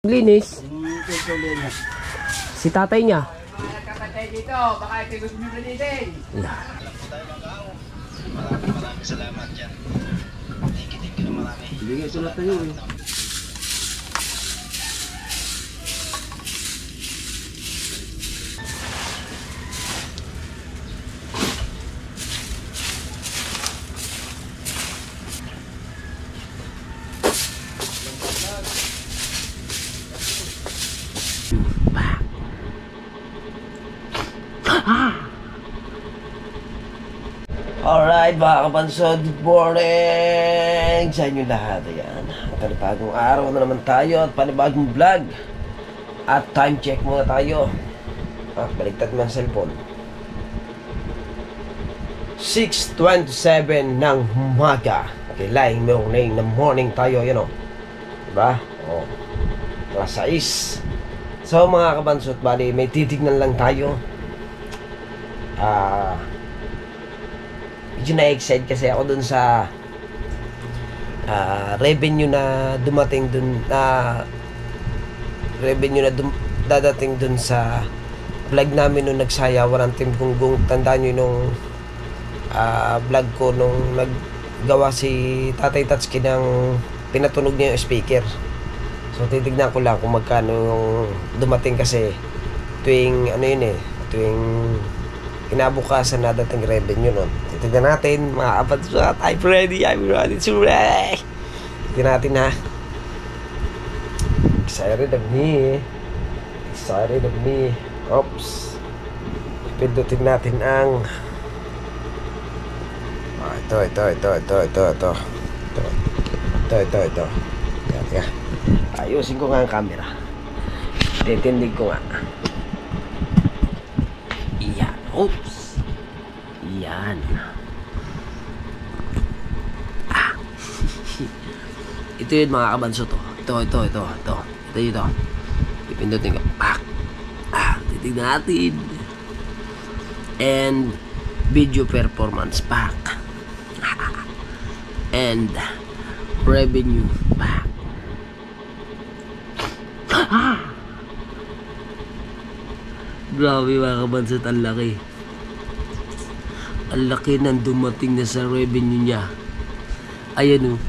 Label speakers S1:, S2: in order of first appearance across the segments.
S1: Linis. Si tatay niya.
S2: Kapatay dito, baka ito gusto nyo galitin.
S3: Maraming salamat dyan. Thank you na marami.
S2: Hindi nga sulat na yun.
S1: Alright mga kapansod, good morning sa inyo lahat. Ayan, panibagong araw na naman tayo at panibagong vlog. At time check muna tayo. Baliktad mo ang cellphone. 6:27 ng umaga. Okay, lying morning na morning tayo, you know. Diba? O, alas 6. So mga kapansod, bali may titignan lang tayo. Medyo na-excite kasi ako dun sa revenue na dumating dun, revenue na dadating dun sa vlog namin nung nagsayawan ng Team Gunggong. Tandaan nyo nung vlog ko nung naggawa si Tatay Tatsuki ng pinatunog niya yung speaker. So titignan ko lang kung magkano yung dumating kasi tuwing ano yun tuwing kinabukasan na dating revenue nun. Titignan natin mga kapansod. I'm ready to ready. Titignan natin ha. Excited of me. Oops. Pindutin natin ang ito. Yan. Ayusin ko nga ang camera. Titindig ko nga. Oops. Yan. Ito yun mga kabanso to. Ito. Ipindutin ko. Titignan natin. And video performance back. And revenue back. Grabe mga kabansot, ang laki. Ang laki ng dumating na sa revenue niya. Ayan o.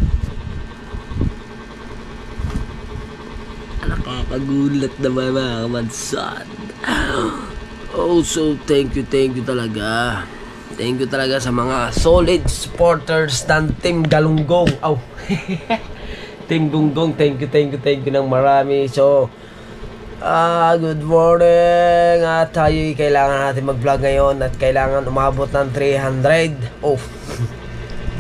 S1: Nakakagulat naman mga kabansot. Also, thank you talaga. Thank you talaga sa mga solid supporters ng Team Galunggong. Team Gunggong, thank you ng marami. So, good morning. At tayo kailangan natin mag-vlog ngayon at kailangan umabot ng 300.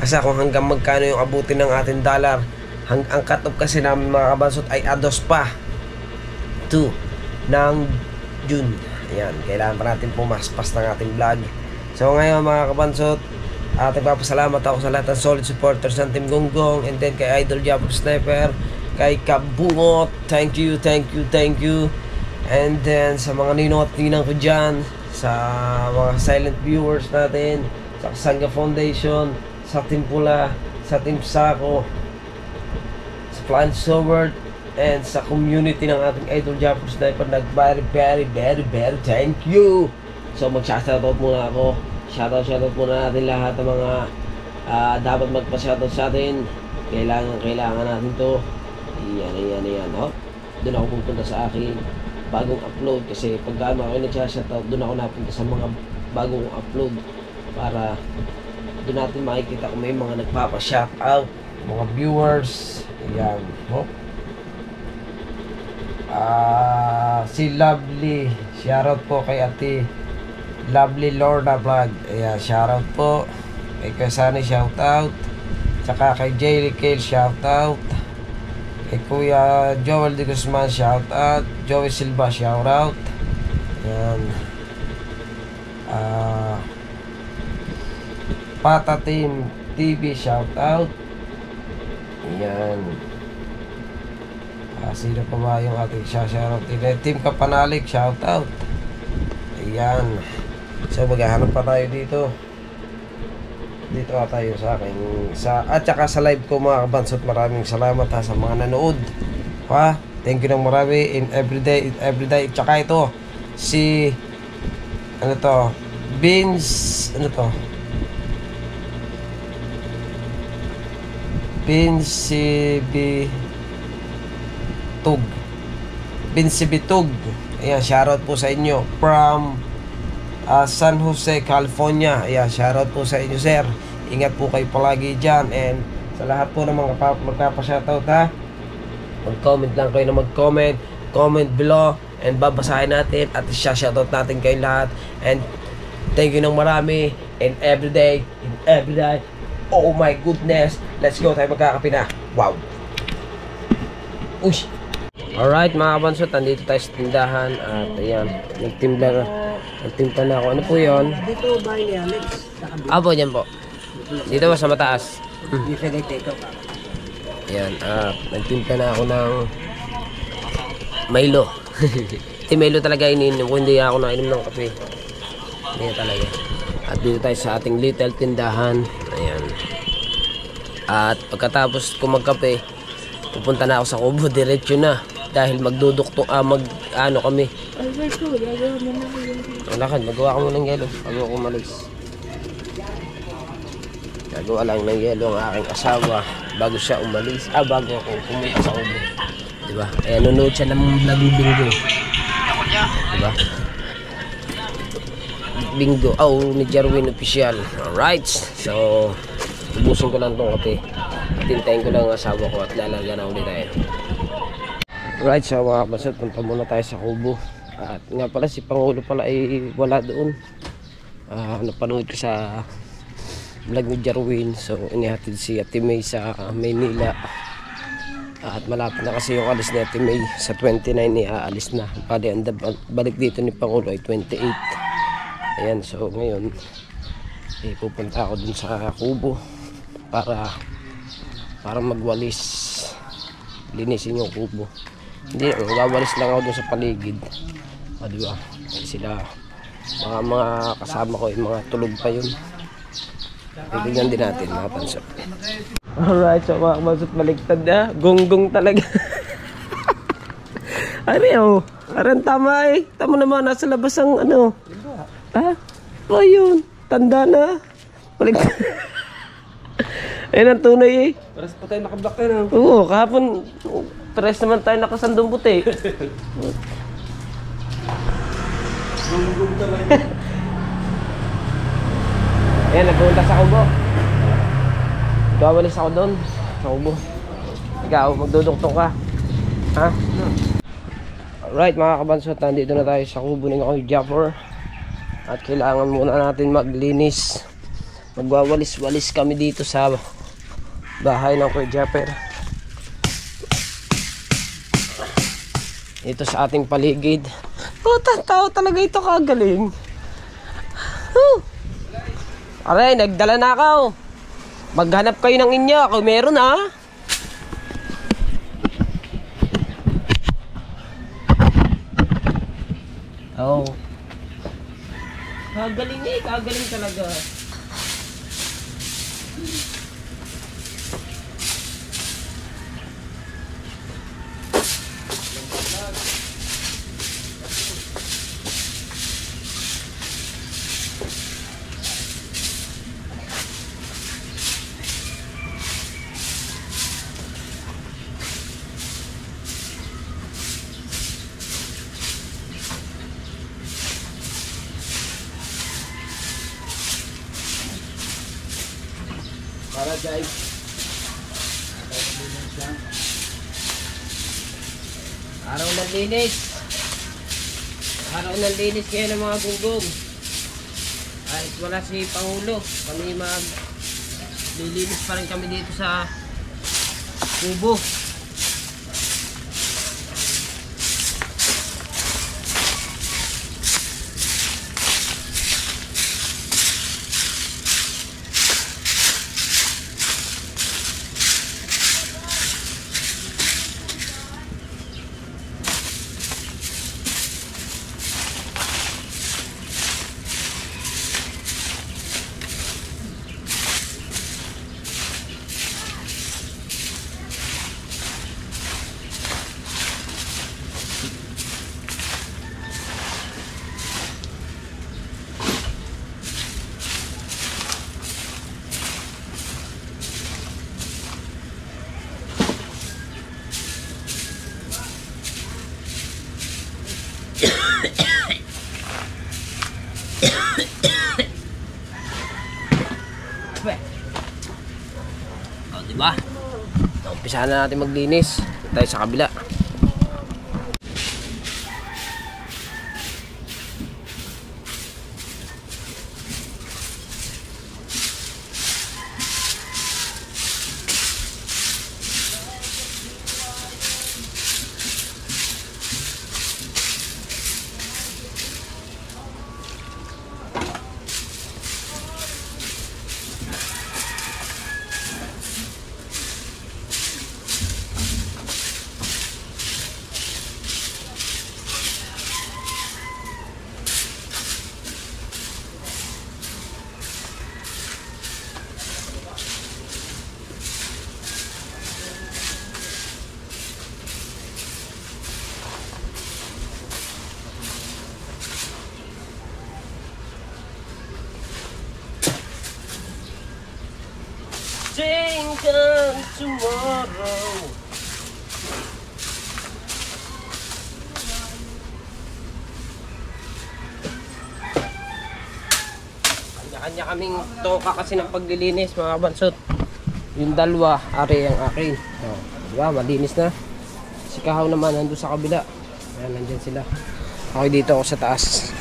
S1: Kasi kung hanggang magkano yung abutin ng ating dollar, ang cut-off kasi namin mga kabansot ay ados pa 2 ng June. Ayan, kailangan pa natin pumaspas ng ating vlog. So ngayon mga kabansot, nagpapasalamat ako sa lahat ng solid supporters ng Team Gunggong, and then kay Idol Jabber Sniper, kay Kabungot, thank you. And then sa mga ninong ko dyan, sa mga silent viewers natin, sa Sangga Foundation, sa Team Pula, sa Team Sako, sa Flying Sword, and sa community ng ating Idol Jabber Sniper, very thank you. So mag-shoutout muna ako. Shoutout muna natin lahat ng mga dapat magpa-shoutout sa atin. Kailangan natin to. Yan. Doon ako pupunta sa akin bagong upload kasi pag ako nag-shoutout, doon ako napunta sa mga bagong upload para doon natin makikita kung may mga nagpapa-shoutout, mga viewers. Yan. Si Lovely, shoutout po kay Ate Lovely Lorna Vlog. Ayan, shoutout po kay Kasani, shoutout. Tsaka kay Jaylee Kale, shoutout. Kay Kuya Joel de Guzman, shoutout. Joey Silva, shoutout. Ayan. Pata Team TV, shoutout. Ayan. Sino pa ba yung ating shoutout? Team Kapanalik, shoutout. Ayan. So maghahanap pa tayo dito. Dito tayo sa akin at saka sa live ko mga kabansot. Maraming salamat sa mga nanood. Thank you ng marami in everyday. Tsaka ito, si, ano to, Vince Bitug. Ayan, shoutout po sa inyo from San Jose, California. Ayan, shoutout po sa inyo, sir. Ingat po kayo palagi dyan. And sa lahat po ng mga magpapa-shoutout, ha, mag-comment lang kayo na mag-comment. Comment below and babasahin natin at shoutout natin kayo lahat. And thank you ng marami and everyday. Oh my goodness. Let's go, tayo magkakape na. Wow. Uy. Alright mga kabansot, nandito tayo sa tindahan. At ayan, nagtimpla na ako. Ano po yun?
S2: Dito ba ni Alex?
S1: Apo, dyan po. Dito ba sa mataas?
S2: Usually take out.
S1: Ayan, nagtimpla na ako ng Milo. Milo talaga iniinom ko, hindi ako nainom ng kape. Hindi talaga. At dito tayo sa ating little tindahan. Ayan. At pagkatapos ko magkape, pupunta na ako sa Kubo, diretso na. Dahil magdudukto, ano kami.
S2: Alberto, gagawa mo na yun.
S1: Lakad, magawa ko mo ng yelo bago ako umalis. Gagawa lang ng yelo ang aking asawa bago siya umalis. Bago ako pumunta sa Kubo. Diba? Ayan, nanonood siya ng vlog Bingo. Diba? Bingo. Ni Jarwin official. Alright. So, ubusin ko lang itong kape. Tintayin ko lang ang asawa ko at lalaga na ulit tayo. Alright, so mga kabasot, punta muna tayo sa Kubo. At nga pala, si Pangulo pala ay wala doon. Napanood ko sa vlog ni Jarwin. So, inihatid si Ate May sa Maynila. At malapit na kasi yung alis ni Ate May. Sa 29 aalis na. Balik dito ni Pangulo ay 28. Ayan, so ngayon pupunta ako dun sa Kubo para magwalis, linisin yung Kubo. Hindi, magwawalis lang ako dun sa paligid. Diba? Sila mga kasama ko, yung mga tulog pa yun. Bibigyan din natin mga pansot. Alright, so mga pansot, baligtad na. Gonggong talaga. Ano aran tama eh. Tama naman, nasa labas ang ano. Oh yun, tanda na. Baligtad. Ayun ang tunay eh.
S2: Paras pa tayo nakablock tayo na.
S1: Oo, kahapon pares naman tayo nakasandong puti. Ayan, nagpunta sa Kubo. Gawalis ako doon sa Kubo. Ikaw, magduduktong ka. Ha? Alright mga kabansot, nandito na tayo sa Kubo ng ako Japper. At kailangan muna natin maglinis. Magwawalis-walis kami dito sa bahay ng Kuya Japper. Ito sa ating paligid. Tao talaga ito, kagaling. Aray, nagdala na ako. Maghanap kayo ng inyo. Kung meron ha. Oh. Kagaling eh, kagaling talaga. Para guys. Araw ng linis. Araw ng linis kayo ng mga gunggong. Kahit wala si Pangulo, kami lilinis pa rin kami dito sa Kubo. umpisahan na natin maglinis. Dito tayo sa kabila. Think of tomorrow. Kanya-kanya kaming toka kasi ng paglilinis mga kabansot. Yung dalawa, ari ang akin. Oh, diba? Malinis na. Si Kahaw naman nandun sa kabila. Ayan, nandyan sila. Okay, dito ako sa taas.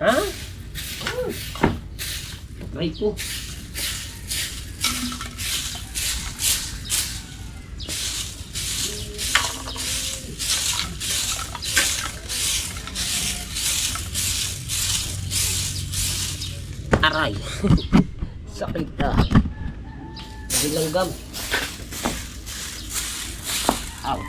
S1: Ha? Ay po. Aray. Sakit na. Bilanggam. Ow.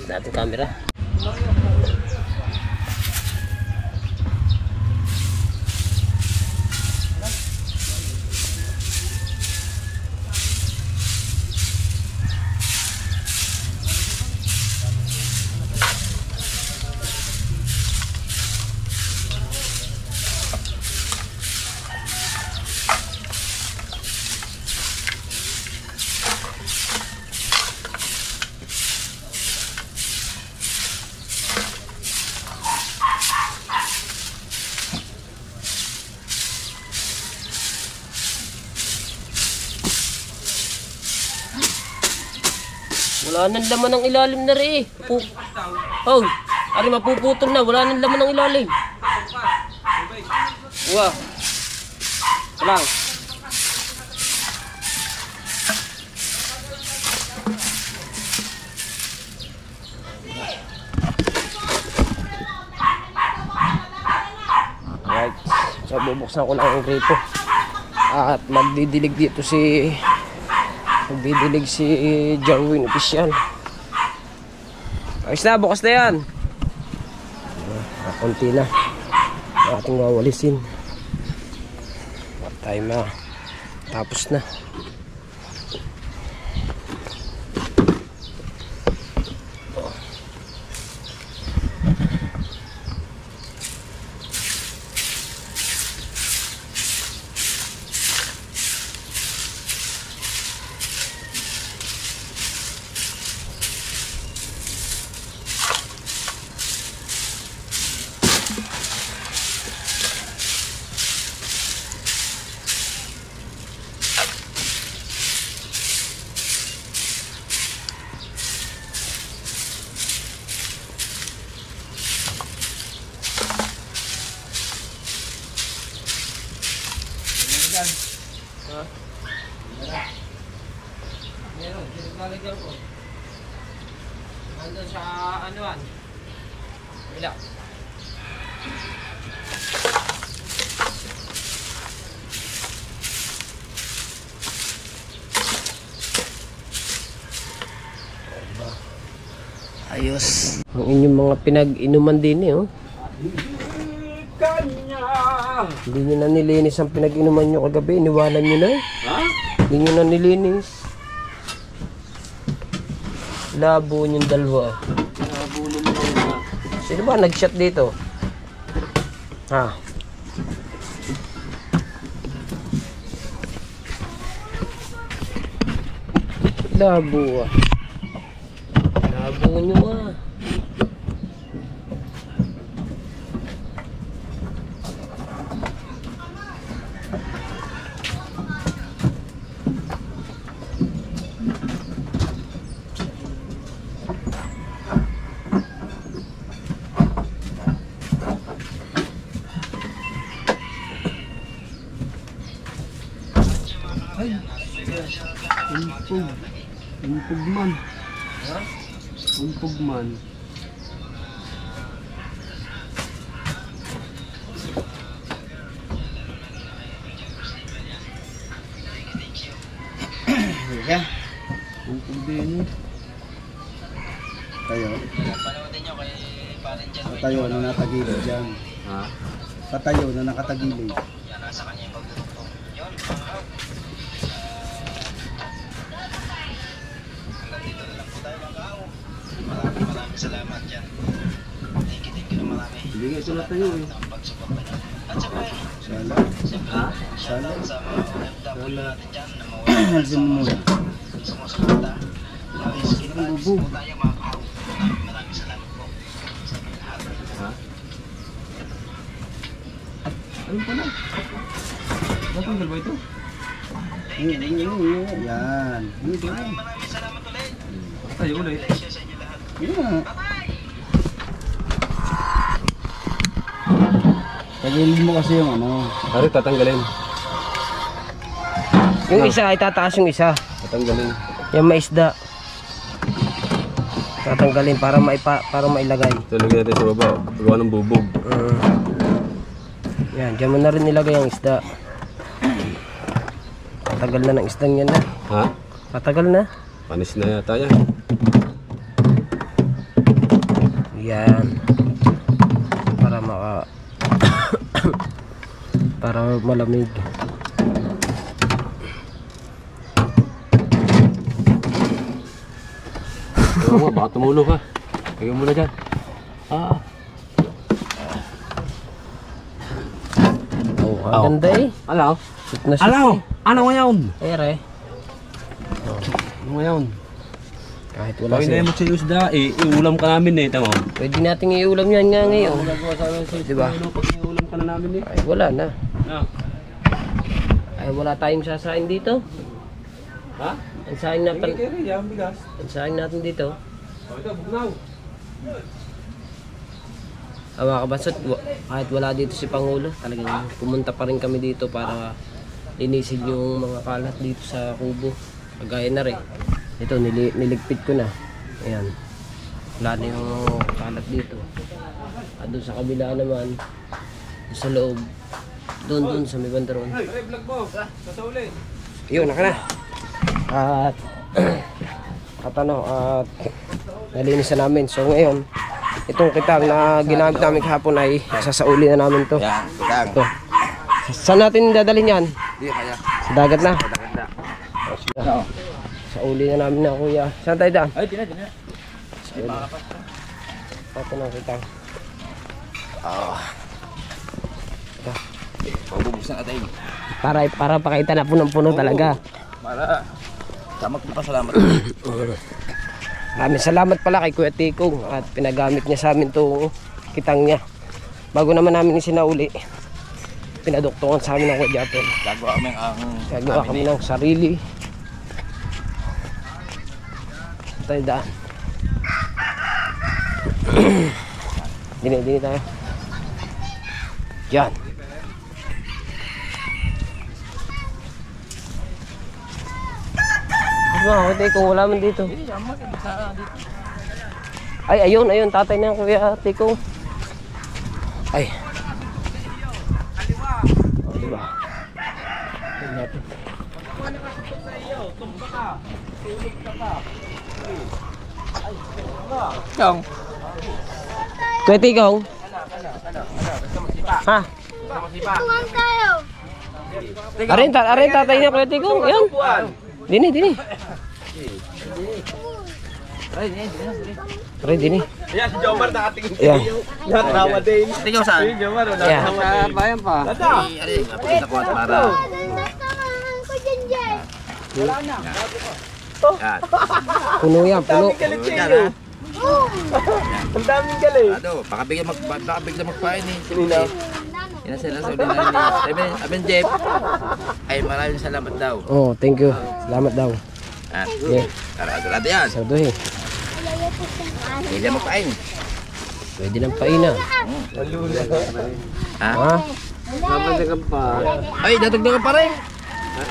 S1: Natin camera. Wala nang laman ng ilalim na rin eh. Oh, ari mapuputol na. Wala nang laman ng ilalim. Wow. Lang. Alright. So bubuksan ko lang ang gripo. At magdidilig dito si Jarwin Official. Ayos na, bukas na yan. Konti na ating wawalisin. tayo na. Tapos na.
S2: Meron, lalagyan ko. Nandun sa anuan. Wala.
S1: Ayos. Ang inyong mga pinag-inuman din eh, oh.
S2: Kanya!
S1: Hindi nyo na nilinis ang pinag-inuman nyo kagabi. Iniwanan nyo na eh.
S2: Ha?
S1: Hindi nyo na nilinis. Labo yung dalawa.
S2: Nabulong mo na.
S1: Sino ba nag-shot dito? Ha? Labo ah. Labo nyo ah.
S2: Umpog man.
S1: Ha?
S2: Umpog man.
S3: Yeah.
S2: Umpog din eh.
S3: Tayo.
S4: Panoodin nyo kay Parin dyan.
S3: Patayo na nakatagilid dyan.
S2: Ha?
S3: Patayo na nakatagilid.
S4: Yan, nasa kanya yung pagdurugtong. Yun, mga out. Hanggang dito na lang po tayo mga kao. Maraming salamat dyan. Thank you na marami.
S2: Hindi nga ito na tayo eh.
S4: Ang pagsuporta nyo. At siyempre,
S3: Sala.
S4: shoutout sa mga OFW natin dyan na mawala
S3: Alvin mo.
S4: sumusuporta. Kita-kits po tayo mga kao. Maraming salamat po sa inyong lahat.
S2: Ha? Ano pa na? Natanggal ba ito?
S3: Yan. Dito na.
S4: Maraming salamat ulit.
S2: Tayo ulit.
S4: Bless sa inyo lahat.
S3: Yeah.
S4: Bye-bye!
S3: Tagilid mo kasi yung ano.
S2: Ari, tatanggalin.
S1: Yung isa ay tataas yung isa.
S2: Tatanggalin.
S1: Yung may isda. Tatanggalin para mailagay.
S2: Talagyan natin sa baba. Gawa ng bubog.
S1: Yan, dyan mo na rin nilagay ang isda. Patagal na ng isdang yan na.
S2: Ha?
S1: Patagal na.
S2: Panis na yata yan.
S1: Yan. Para para malamig.
S2: Oo nga, baka tumulo ka. Lagyan mo na dyan.
S1: Oh, ang ganda eh.
S2: Alaw?
S1: Shoot na shoot.
S2: Alaw! Ano ngayon?
S1: Ere.
S2: Ano ngayon?
S1: Kahit wala
S2: Pag hindi
S1: siya.
S2: mo sa isda, iulam ka namin eh. Tama.
S1: Pwede nating iulam yan nga ngayon.
S2: Diba? Pag iulam ka na namin eh.
S1: Ay, wala na.
S2: Na.
S1: Ay, wala tayong sasain dito.
S2: Ha?
S1: Ang saing natin,
S2: Kaya yan, bigas.
S1: ang saing natin dito.
S2: Ito, bugnaw.
S1: Mga kabansot, kahit wala dito si Pangulo, talagang pumunta pa rin kami dito para linisin yung mga kalat dito sa kubo. Kagaya na rin. Ito, niligpit ko na. Ayan. Wala na yung kalat dito. At doon sa kabila naman, doon sa loob, doon sa may bandaron.
S2: Hey, vlog mo. Sasauli.
S1: Yun, naka na. At nalinis na namin. So ngayon, itong kitang na ginamit namin kahapon ay sasauli na namin to.
S3: Yan.
S1: Ito. Saan natin dadalhin yan?
S2: Hindi kaya.
S1: Sa dagat na.
S2: Maganda.
S1: Sa uli na namin na kuya. Saan tayo daan?
S2: Ay, di na.
S1: Sa uli. Tatanong kita.
S2: Pabubuksan natin.
S1: Para pakita na punong-puno talaga.
S2: Para. Tama ko pa salamat.
S1: Maraming salamat pala kay Kuya Tikong at pinagamit niya sa amin itong kitang niya. Bago naman namin isinauli, pinaduktungan sa amin ng Kuya Japon. Gagawa kami ng sarili. Tayo daan. Dini tayo. Yan. Kuya Tikong, wala man dito. Ay, ayun, tatay na Kuya Tikong. Ay. Oh, diba? Tingnan natin.
S2: Yung.
S1: Kuya Tikong. Ha?
S5: Tuwang tayo.
S1: Arin tatay na Kuya Tikong. Ayun. Dini. Arin, dini.
S2: Ayan, si Jomar nakatingin
S1: Ayan.
S2: Natawa din. Tingnan saan? Si Jomar,
S1: Ayan.
S2: natawa din. Bayan pa. Ari, napakita ko at para.
S5: Nasamahan ko dyan dyan.
S2: Yan.
S1: Puno yan, puno.
S2: Yan ha.
S3: Ang daming galing.
S2: Ano, baka bigla magpain eh. Sino? Yan na sila sa uli na ni Aben Jeff. Ay, maraming salamat daw.
S1: Oh, thank you. Salamat daw.
S2: Yeah. Tara yan.
S1: Saduhin.
S2: Hindi na magpain.
S1: Pwede nang painan.
S2: Ha?
S1: Ha?
S6: Magbabadagan pa.
S2: Ay, dadagdagan pa rin.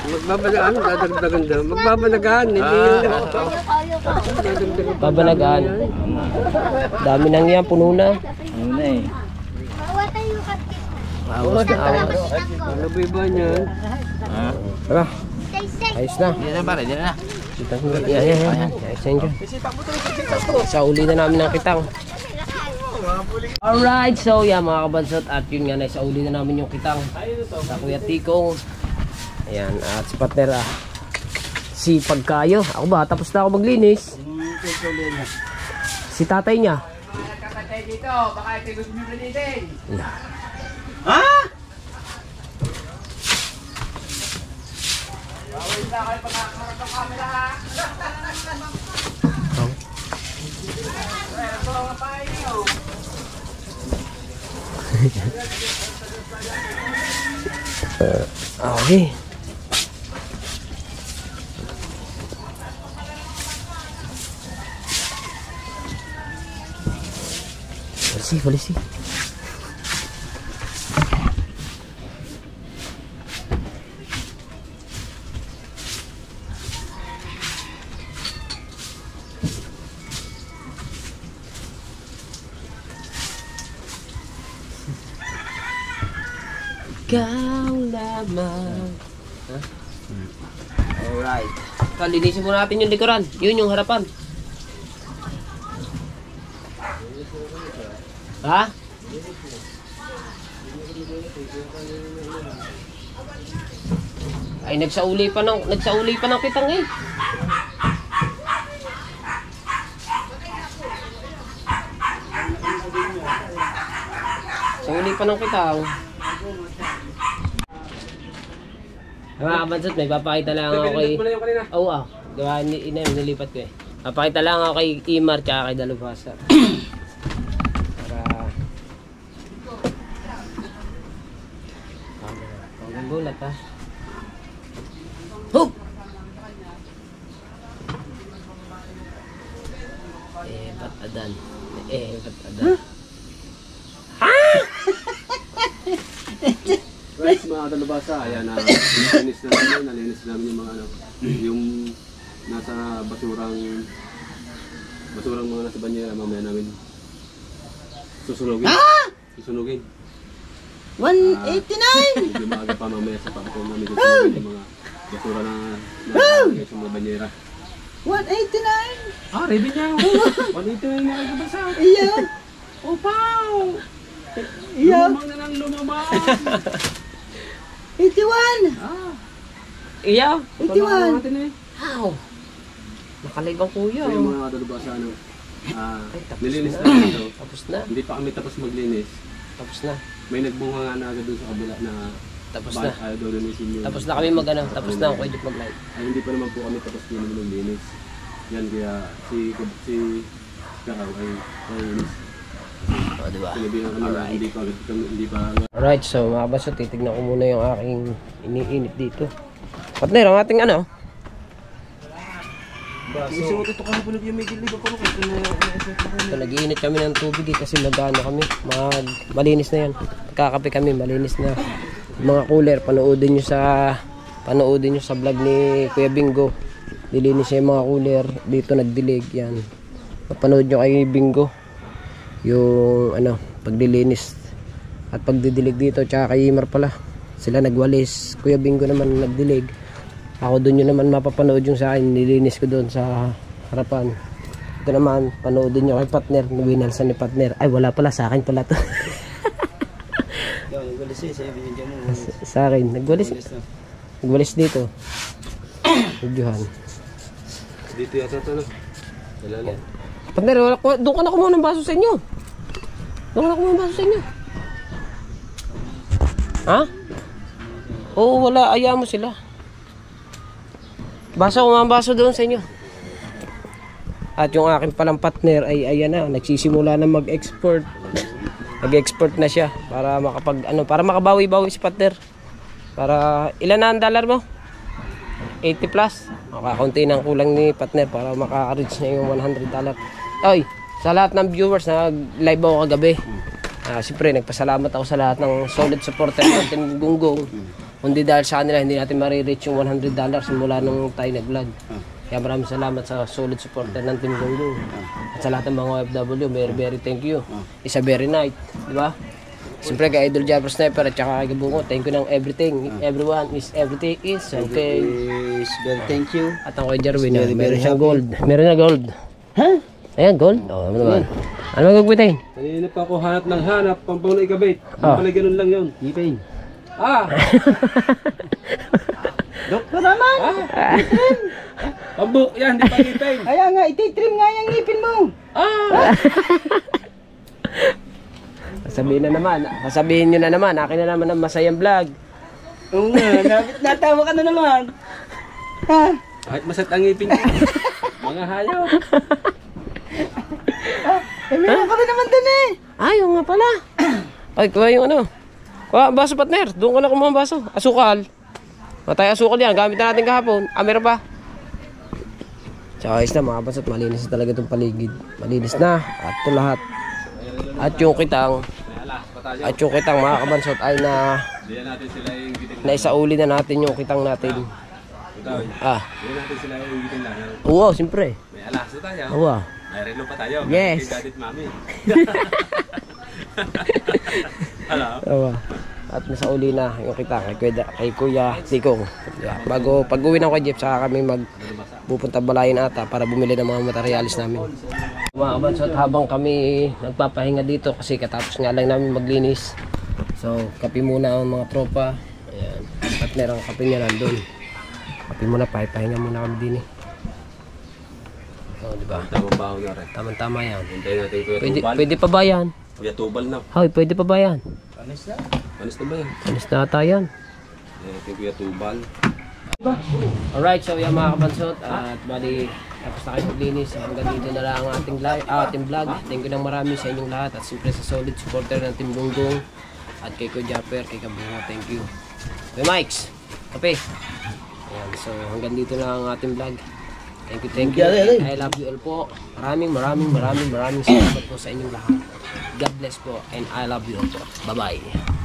S6: Magbabadagan, dadagdagan daw. Magbabadagan, hindi yun.
S1: Babanagaan. Dami nang yan, puno na.
S2: Ano na eh.
S5: Bawa tayo katkit.
S1: Awas na awas.
S6: Ano ba iba niyan?
S2: Ha?
S1: Tara,
S5: Say-say.
S1: ayos na.
S2: Hindi na pare, hindi na.
S1: Yan. Ayos na yun. Sa uli na namin ng kitang. Alright, so yeah mga kabansot. At yun nga na, sa uli na namin yung kitang. Sa Kuya Tikong. Ayan, at si partner si Pagkayo. Ako ba, tapos na ako maglinis. Si tatay niya.
S6: Dito, baka ito gusto nyo linisin.
S1: Okay. Polisi. Ikaw lamang. Alright. Linisin muna natin yung likuran. Yun yung harapan. Ha? Ay nagsauli pa ng kitang eh. Sauli pa ng kitang. Mga kabansot, may papakita lang ako kay... Oo gawa nilipat ko eh. Papakita lang ako kay Imar tsaka kay Dalubhasa. Para... Ang gulat ha. Hoop! Ba't adan? Ba't adan?
S6: Guys, mga Dalubhasa, ayan na. Nalinis namin yung mga ano, yung nasa basurang mga nasa banyera, mamaya namin susunugin. Susunugin.
S7: 189!
S6: Medyo maaga pa mamaya sa pagkakon namin susunugin yung mga basura na nalagay sa mga banyera.
S7: 189!
S6: Ah, ribbon niya! 189 nga kayo basa!
S7: Iya!
S6: Opaw!
S7: Iya!
S6: Lumamang na ng lumamang!
S7: 81!
S6: Ah!
S1: Iya.
S7: 81.
S6: natin eh.
S1: Wow. Nakalibang kuya.
S6: So yung mga kadalubasa, ano,
S1: Ay, tapos
S6: nilinis
S1: na.
S6: na ito.
S1: Tapos na.
S6: Hindi pa kami tapos maglinis.
S1: Tapos na.
S6: May nagbunga nga na agad doon sa kabila na
S1: Tapos
S6: bakit
S1: na.
S6: ayaw daw linisin yun.
S1: Tapos na kami mag-ano. Tapos na ako edit mag-live.
S6: Ay, hindi pa naman po kami tapos din maglinis. Yan kaya si Karaw ay nalinis.
S1: O, diba?
S6: Sinabihan kami na hindi pa
S1: Alright, so mga kabaso, titignan ko muna yung aking iniinit dito. Partner, ang ating ano?
S6: Isuot ito kahapon yung may gilid ako
S1: So, nag-iinit kami ng tubig kasi magano kami. Malinis na yan. Kakape kami, malinis na. Mga cooler, panoodin nyo sa vlog ni Kuya Bingo. Dilinis niya yung mga cooler. Dito nagdilig yan. Mapanood nyo kay Bingo yung ano, pagdilinis at pagdidilig dito. Tsaka kay Imar pala, sila nagwalis. Kuya Bingo naman nagdilig. Ako doon yun naman mapapanood yung sa akin. Nilinis ko doon sa harapan. Ito naman, panoodin nyo kay partner. Winalsan ni partner. Ay, wala pala, sa akin pala to. Sa akin, nagwalis dito. Videohan.
S6: dito yata ito, no? Dalalan.
S1: Partner, doon ka na kumuha ng baso sa inyo. Doon ka na kumuha ng baso sa inyo. Ha? Oo, wala. Aya mo sila. Kumuha ng baso doon sa inyo. At yung aking palang partner ay ayan na. Nagsisimula na mag-export. Nag-export na siya para para makabawi-bawi si partner. Para ilan na ang dollar mo? 80 plus. Kakaunti ng kulang ni partner para maka-reach niya yung $100. Ay, sa lahat ng viewers na live ako kagabi. Siyempre, nagpasalamat ako sa lahat ng solid supporter natin Gunggong. Kundi dahil sa kanila, hindi natin marireach yung $100 simula nung tayo nag-vlog. Kaya maraming salamat sa solid supporter ng Team Gunggong. At sa lahat ng mga OFW, very thank you. It's a very night, di ba? Siyempre kay Idol Jabber Sniper at saka kay Gabungo, thank you ng everything. Everyone is everything is okay.
S7: Thank you.
S1: At ang kay Jarwin, meron siyang gold. Meron na gold. Ha? Ayan, gold. Oo, ano naman. Ano magagwitain?
S6: Kanina pa ako hanap, pampaw na ikabit. Pala ganun lang yun.
S7: Ipin.
S6: Doktor naman! Pambuk yan, di pa ngipin.
S7: Kaya nga, ititrim nga yung ngipin mo.
S1: Sasabihin nyo na naman, akin na naman ang masayang vlog.
S7: Oo nga, natawa ka na naman. Ha?
S6: Kahit masat ang ngipin ko. Mga hayop.
S7: Meron ka rin naman dun eh.
S1: Ayaw nga pala. Ay, kuha yung ano. Kuha ang baso partner, doon ko na kumuha ang baso. Asukal. Matay asukal yan, gamit na natin kahapon. Meron pa. Tsaka ayos na mga kapasat, malinis na talaga itong paligid. Malinis na, at ito lahat. At yung kitang mga kabansot ay naisauli na natin yung kitang natin.
S6: Hindi natin sila yung gitin lang.
S1: Oo, siyempre.
S6: May alas na tayo.
S1: Oo.
S6: May relo pa tayo.
S1: Yes.
S6: Kay Dadit Mami. Hello.
S1: Oo. At nasauli na yung kitang kay Kuya Tikong. Bago pag-uwi ng kay Jeff, saka kami pupunta Balayan ata para bumili ng mga materialis namin. Mga kabansot, habang kami nagpapahinga dito kasi katapos nga lang namin maglinis. So, kape muna ang mga tropa. Ayan. Partner ang kape niya nandun. Kape muna, pahinga muna kami din eh. So, diba?
S6: Tamang baho na rin.
S1: Tama-tama yan.
S6: Hintayin natin Kuya Tubal.
S1: Pwede pa ba yan?
S6: Kuya Tubal na.
S1: Hoy, pwede pa ba yan?
S6: Panis na ba yan?
S1: Alis na ata yan.
S6: Hintayin natin Kuya Tubal.
S1: Alright, so yan mga kabansot. At bali, tapos na kayo maglinis. Hanggang dito na lang ang ating vlog. Thank you ng marami sa inyong lahat. At siyempre sa solid supporter ng Team Gunggong. At kay Kuya Japper, kay Kabungo, thank you. Kuya Mikes, kape. Ayan, so hanggang dito na ang ating vlog. Thank you. I love you all po. Maraming salamat po sa inyong lahat. God bless po and I love you all po. Bye-bye.